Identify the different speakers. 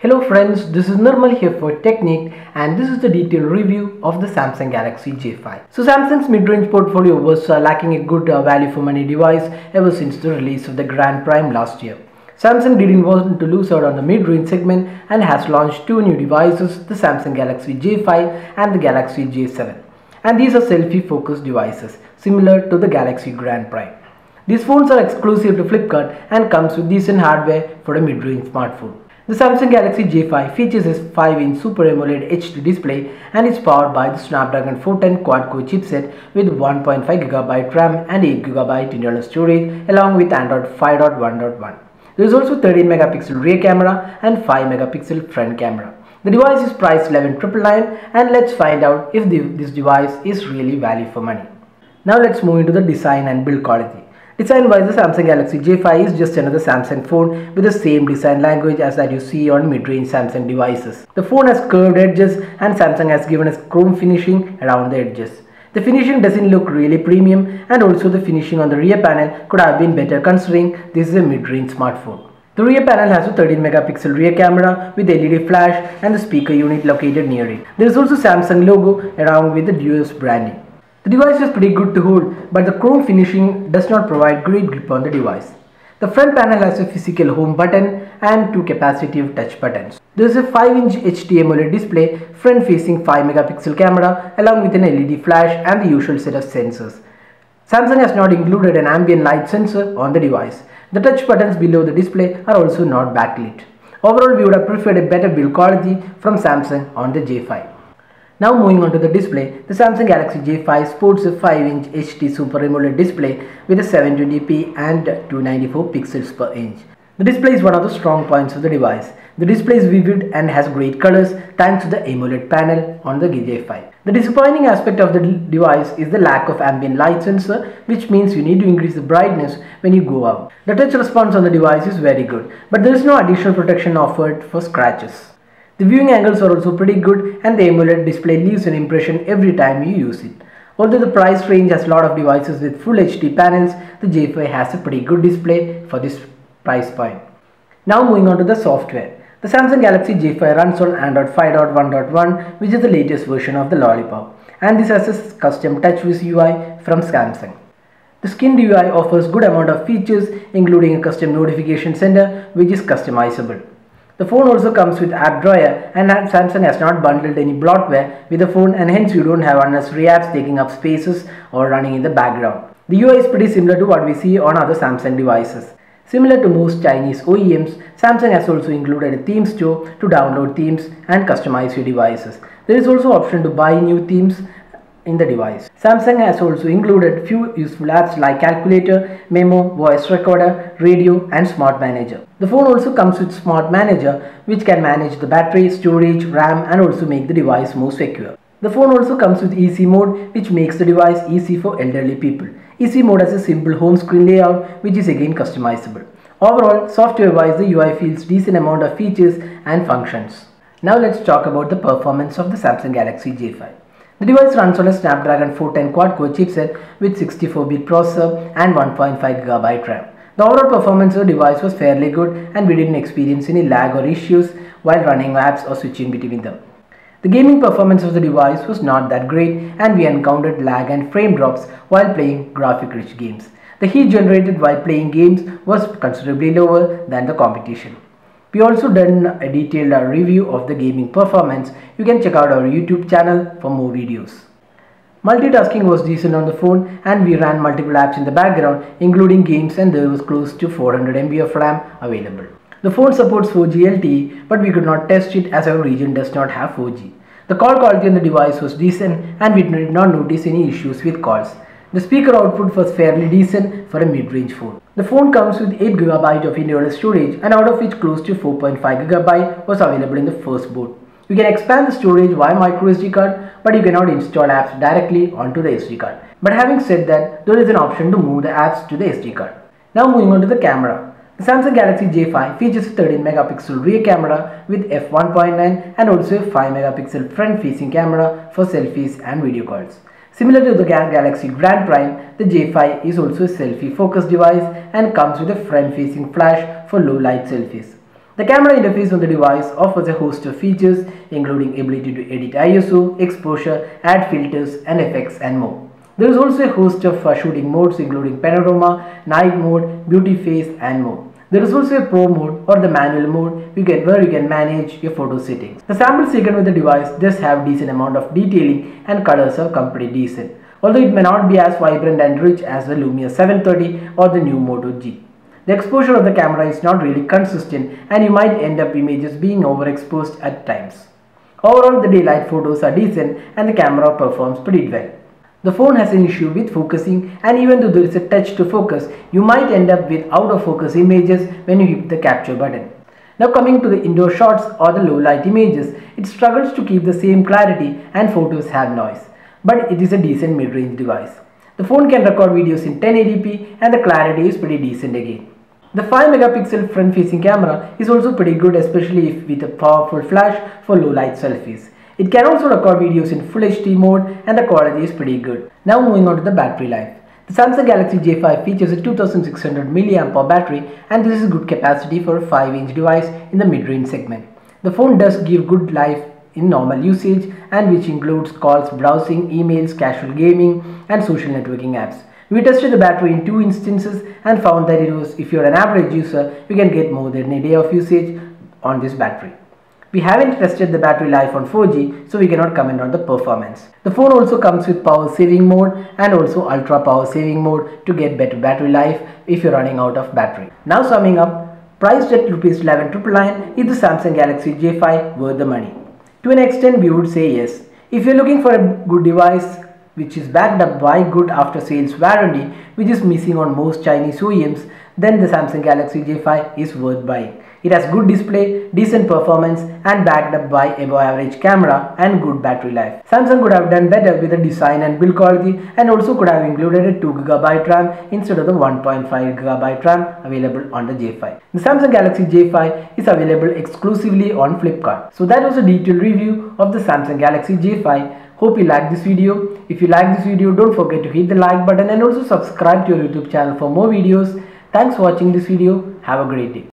Speaker 1: Hello friends, this is Nirmal here for Technique and this is the detailed review of the Samsung Galaxy J5. So Samsung's mid-range portfolio was lacking a good value for money device ever since the release of the Grand Prime last year. Samsung didn't want to lose out on the mid-range segment and has launched two new devices, the Samsung Galaxy J5 and the Galaxy J7. And these are selfie-focused devices, similar to the Galaxy Grand Prime. These phones are exclusive to Flipkart and comes with decent hardware for a mid-range smartphone. The Samsung Galaxy J5 features a 5-inch Super AMOLED HD display and is powered by the Snapdragon 410 quad-core chipset with 1.5GB RAM and 8GB internal storage along with Android 5.1.1. There is also 13MP rear camera and 5MP front camera. The device is priced 11,999 and let's find out if this device is really value for money. Now let's move into the design and build quality. Design-wise, the Samsung Galaxy J5 is just another Samsung phone with the same design language as that you see on mid-range Samsung devices. The phone has curved edges and Samsung has given us chrome finishing around the edges. The finishing doesn't look really premium and also the finishing on the rear panel could have been better considering this is a mid-range smartphone. The rear panel has a 13MP rear camera with LED flash and the speaker unit located near it. There is also Samsung logo along with the US branding. The device is pretty good to hold, but the chrome finishing does not provide great grip on the device. The front panel has a physical home button and two capacitive touch buttons. There is a 5-inch HD AMOLED display, front-facing 5MP camera along with an LED flash and the usual set of sensors. Samsung has not included an ambient light sensor on the device. The touch buttons below the display are also not backlit. Overall, we would have preferred a better build quality from Samsung on the J5. Now moving on to the display, the Samsung Galaxy J5 sports a 5-inch HD Super AMOLED display with a 720p and 294 pixels per inch. The display is one of the strong points of the device. The display is vivid and has great colors thanks to the AMOLED panel on the J5. The disappointing aspect of the device is the lack of ambient light sensor, which means you need to increase the brightness when you go out. The touch response on the device is very good, but there is no additional protection offered for scratches. The viewing angles are also pretty good and the AMOLED display leaves an impression every time you use it. Although the price range has a lot of devices with full HD panels, the J5 has a pretty good display for this price point. Now moving on to the software. The Samsung Galaxy J5 runs on Android 5.1.1, which is the latest version of the Lollipop, and this has a custom TouchWiz UI from Samsung. The skinned UI offers good amount of features including a custom notification center which is customizable. The phone also comes with app drawer and Samsung has not bundled any bloatware with the phone and hence you don't have unnecessary apps taking up spaces or running in the background. The UI is pretty similar to what we see on other Samsung devices. Similar to most Chinese OEMs, Samsung has also included a theme store to download themes and customize your devices. There is also option to buy new themes in the device. Samsung has also included few useful apps like calculator, memo, voice recorder, radio and smart manager. The phone also comes with smart manager which can manage the battery, storage, RAM and also make the device more secure. The phone also comes with easy mode which makes the device easy for elderly people. Easy mode has a simple home screen layout which is again customizable. Overall, software wise the UI feels decent amount of features and functions. Now let's talk about the performance of the Samsung Galaxy J5. The device runs on a Snapdragon 410 quad-core chipset with 64-bit processor and 1.5GB RAM. The overall performance of the device was fairly good and we didn't experience any lag or issues while running apps or switching between them. The gaming performance of the device was not that great and we encountered lag and frame drops while playing graphic-rich games. The heat generated while playing games was considerably lower than the competition. We also done a detailed review of the gaming performance. You can check out our YouTube channel for more videos. Multitasking was decent on the phone and we ran multiple apps in the background including games and there was close to 400 MB of RAM available. The phone supports 4G LTE but we could not test it as our region does not have 4G. The call quality on the device was decent and we did not notice any issues with calls. The speaker output was fairly decent for a mid-range phone. The phone comes with 8GB of internal storage and out of which close to 4.5GB was available in the first boot. You can expand the storage via microSD card but you cannot install apps directly onto the SD card. But having said that, there is an option to move the apps to the SD card. Now moving on to the camera. The Samsung Galaxy J5 features a 13MP rear camera with f1.9 and also a 5MP front-facing camera for selfies and video calls. Similar to the Galaxy Grand Prime, the J5 is also a selfie-focused device and comes with a front-facing flash for low-light selfies. The camera interface on the device offers a host of features including ability to edit ISO, exposure, add filters and effects and more. There is also a host of shooting modes including panorama, night mode, beauty phase and more. There is also a pro mode or the manual mode where you can manage your photo settings. The samples taken with the device does have decent amount of detailing and colors are pretty decent, although it may not be as vibrant and rich as the Lumia 730 or the new Moto G. The exposure of the camera is not really consistent and you might end up images being overexposed at times. Overall, the daylight photos are decent and the camera performs pretty well. The phone has an issue with focusing, and even though there is a touch to focus, you might end up with out of focus images when you hit the capture button. Now coming to the indoor shots or the low light images, it struggles to keep the same clarity and photos have noise, but it is a decent mid-range device. The phone can record videos in 1080p and the clarity is pretty decent again. The 5 megapixel front facing camera is also pretty good, especially if with a powerful flash for low light selfies. It can also record videos in Full HD mode and the quality is pretty good. Now moving on to the battery life. The Samsung Galaxy J5 features a 2600 mAh battery and this is good capacity for a 5-inch device in the mid-range segment. The phone does give good life in normal usage and which includes calls, browsing, emails, casual gaming and social networking apps. We tested the battery in 2 instances and found that if you're an average user, you can get more than a day of usage on this battery. We haven't tested the battery life on 4G, so we cannot comment on the performance. The phone also comes with power saving mode and also ultra power saving mode to get better battery life if you're running out of battery. Now summing up, priced at Rs 11,999 is the Samsung Galaxy J5 worth the money? To an extent we would say yes. If you're looking for a good device which is backed up by good after sales warranty which is missing on most Chinese OEMs, then the Samsung Galaxy J5 is worth buying. It has good display, decent performance and backed up by above average camera and good battery life. Samsung could have done better with the design and build quality and also could have included a 2GB RAM instead of the 1.5GB RAM available on the J5. The Samsung Galaxy J5 is available exclusively on Flipkart. So that was a detailed review of the Samsung Galaxy J5. Hope you liked this video. If you like this video, don't forget to hit the like button and also subscribe to your YouTube channel for more videos. Thanks for watching this video. Have a great day.